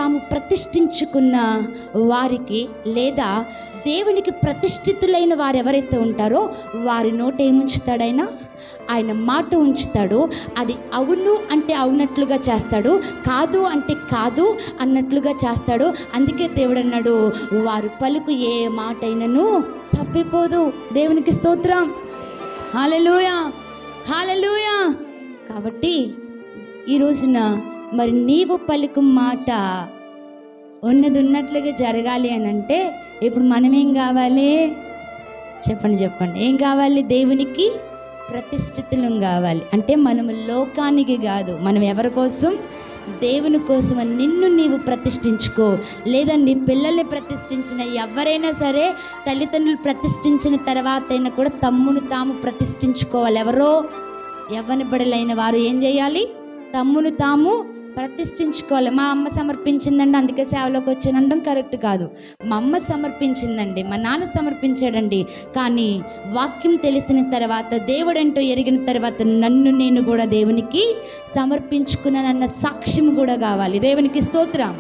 తాము ప్రతిష్ఠించుకున్న వారికి లేదా దేవునికి ప్రతిష్ఠితులైన వారు ఎవరైతే ఉంటారో వారి నోట ఏముంచుతాడైనా ఆయన మాట ఉంచుతాడు. అది అవును అంటే అవునట్లుగా చేస్తాడు, కాదు అంటే కాదు అన్నట్లుగా చేస్తాడు. అందుకే దేవుడు అన్నాడు, వారు పలుకు ఏ మాట అయినను తప్పిపోదు. దేవునికి స్తోత్రం. హల్లెలూయా, హల్లెలూయా. కాబట్టి ఈ రోజున మరి నీవు పలుకు మాట ఉన్నది ఉన్నట్లుగా జరగాలి అని అంటే ఇప్పుడు మనమేం కావాలి? చెప్పండి ఏం కావాలి? దేవునికి ప్రతిష్ఠితులం కావాలి. అంటే మనము లోకానికి కాదు, మనం ఎవరి కోసం? దేవుని కోసం. నిన్ను నీవు ప్రతిష్ఠించుకో. లేదా నీ పిల్లల్ని ప్రతిష్ఠించిన ఎవరైనా సరే, తల్లిదండ్రులు ప్రతిష్ఠించిన తర్వాత అయినా కూడా తమ్మును తాము ప్రతిష్ఠించుకోవాలి. ఎవరో యవ్వన బిడ్డలైన వారు ఏం చేయాలి? తమ్మును తాము ప్రతిష్ఠించుకోవాలి. మా అమ్మ సమర్పించిందండి అందుకే సేవలోకి వచ్చానండం కరెక్ట్ కాదు. మా అమ్మ సమర్పించిందండి, మా నాన్న సమర్పించాడండి, కానీ వాక్యం తెలిసిన తర్వాత, దేవుడంటూ ఎరిగిన తర్వాత నన్ను నేను కూడా దేవునికి సమర్పించుకున్నానన్న సాక్ష్యం కూడా కావాలి. దేవునికి స్తోత్రం.